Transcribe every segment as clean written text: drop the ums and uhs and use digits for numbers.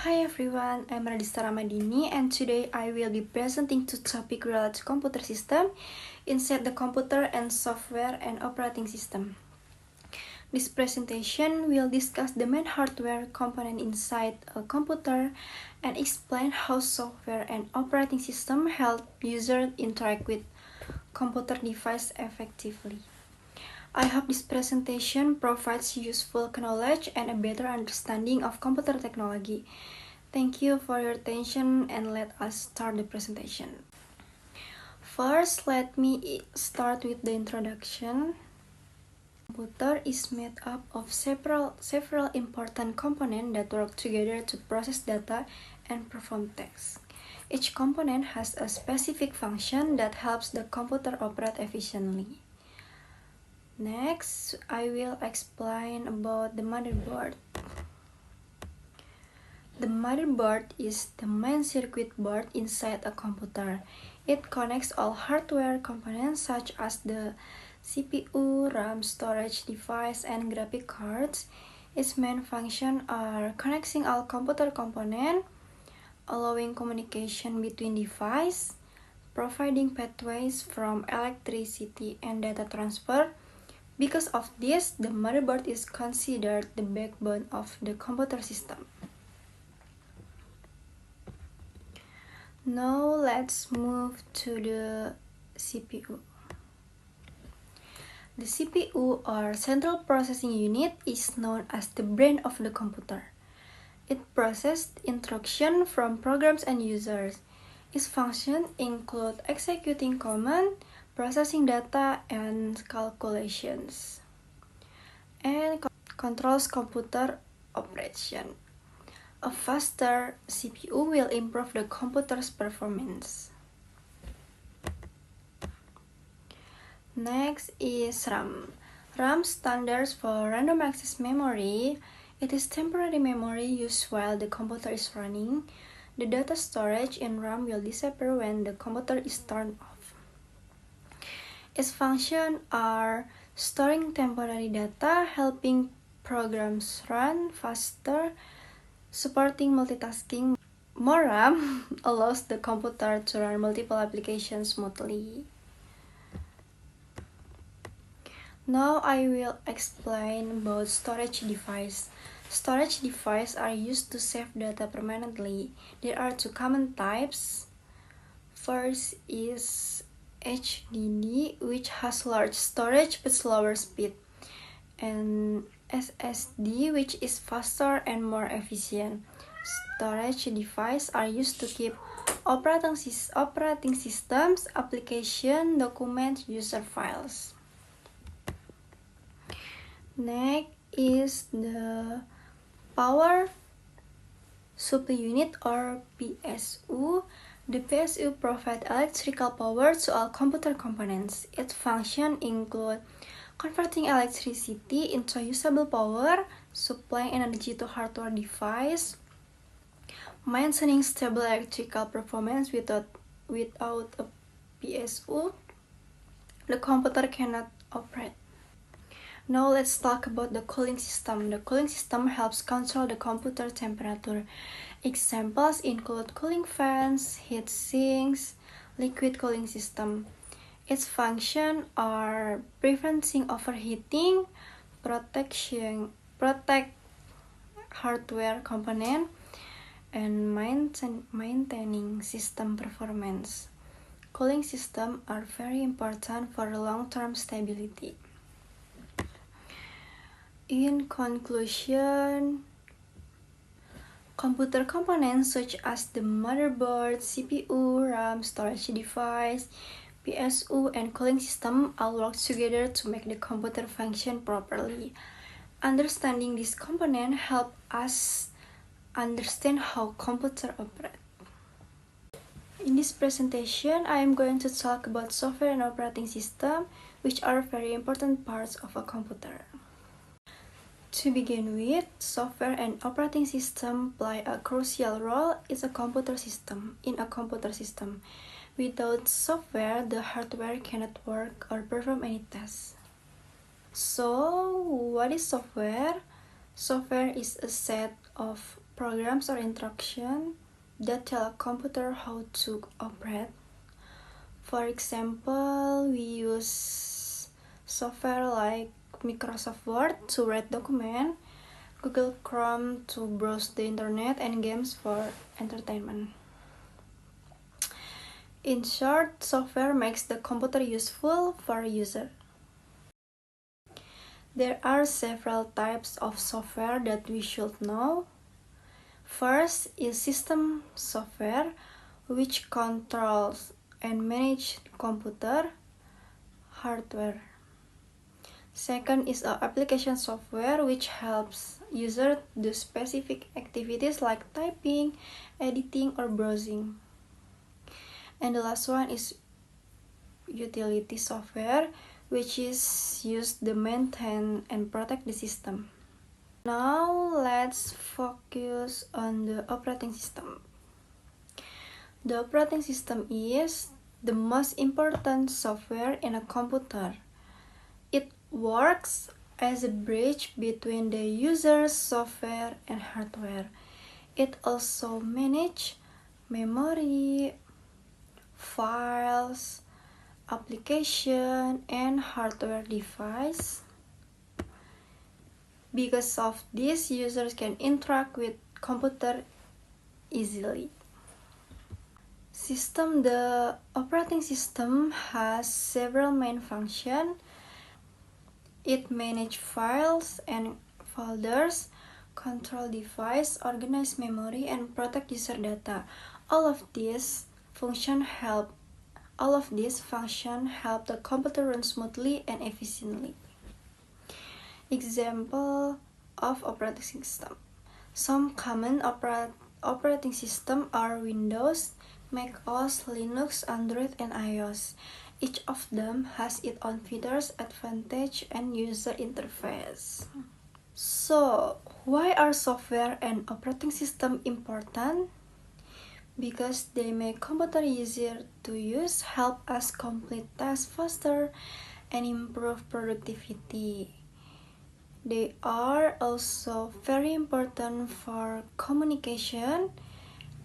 Hi everyone, I'm Radista Ramadini and today I will be presenting two topics related to computer system inside the computer and software and operating system. This presentation will discuss the main hardware component inside a computer and explain how software and operating system help users interact with computer device effectively. I hope this presentation provides useful knowledge and a better understanding of computer technology. Thank you for your attention and let us start the presentation. First, let me start with the introduction. Computer is made up of several important components that work together to process data and perform tasks. Each component has a specific function that helps the computer operate efficiently. Next, I will explain about the motherboard. The motherboard is the main circuit board inside a computer. It connects all hardware components such as the CPU, RAM, storage device, and graphic cards. Its main functions are connecting all computer components, allowing communication between devices, providing pathways from electricity and data transfer. Because of this, the motherboard is considered the backbone of the computer system. Now let's move to the CPU. The CPU or Central Processing Unit is known as the brain of the computer. It processes instructions from programs and users. Its functions include executing commands, processing data, and calculations, and controls computer operation. A faster CPU will improve the computer's performance. Next is RAM. RAM stands for Random Access Memory. It is temporary memory used while the computer is running. The data storage in RAM will disappear when the computer is turned off. Its functions are storing temporary data, helping programs run faster, supporting multitasking. More RAM allows the computer to run multiple applications smoothly. Now I will explain about storage device. Storage devices are used to save data permanently. There are two common types. First is HDD, which has large storage but slower speed, and SSD, which is faster and more efficient. Storage devices are used to keep operating systems, application, documents, user files. Next is the power supply unit or PSU. The PSU provides electrical power to all computer components. Its functions include converting electricity into usable power, supplying energy to hardware device, maintaining stable electrical performance. Without a PSU, the computer cannot operate. Now let's talk about the cooling system. The cooling system helps control the computer temperature. Examples include cooling fans, heat sinks, liquid cooling system. Its functions are preventing overheating, protect hardware component, and maintaining system performance. Cooling systems are very important for long-term stability. In conclusion, computer components such as the motherboard, CPU, RAM, storage device, PSU, and cooling system all work together to make the computer function properly. Understanding these components help us understand how computer operate. In this presentation, I am going to talk about software and operating system, which are very important parts of a computer. To begin with, software and operating system play a crucial role in a computer system. Without software, the hardware cannot work or perform any tasks. So, what is software? Software is a set of programs or instructions that tell a computer how to operate. For example, we use software like Microsoft Word to write documents, Google Chrome to browse the internet, and games for entertainment. In short, software makes the computer useful for a user. There are several types of software that we should know. First is system software, which controls and manages computer hardware. Second is application software, which helps users do specific activities like typing, editing, or browsing. And the last one is utility software, which is used to maintain and protect the system. Now let's focus on the operating system. The operating system is the most important software in a computer. It works as a bridge between the user's software and hardware. It also manages memory, files, application, and hardware device. Because of this, users can interact with computer easily. The operating system has several main functions. It manages files and folders, control device, organize memory, and protect user data. All of these functions help the computer run smoothly and efficiently. Example of operating system. Some common operating systems are Windows, Mac OS, Linux, Android, and iOS. Each of them has its own features, advantage, and user interface. So, why are software and operating system important? Because they make computer easier to use, help us complete tasks faster, and improve productivity. They are also very important for communication,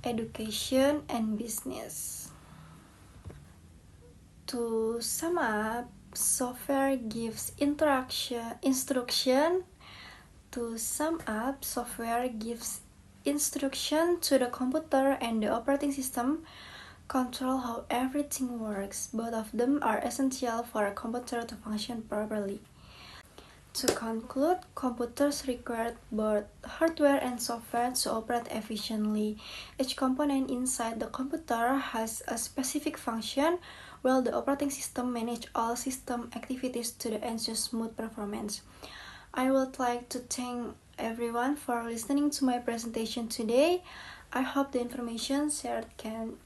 education, and business. To sum up, software gives instruction. To sum up, software gives instruction to the computer, and the operating system control how everything works. Both of them are essential for a computer to function properly. To conclude, computers require both hardware and software to operate efficiently. Each component inside the computer has a specific function, while the operating system manages all system activities to ensure smooth performance. I would like to thank everyone for listening to my presentation today. I hope the information shared can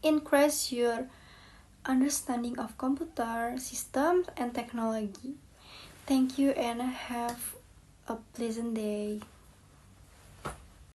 increase your understanding of computer systems and technology. Thank you and have a pleasant day.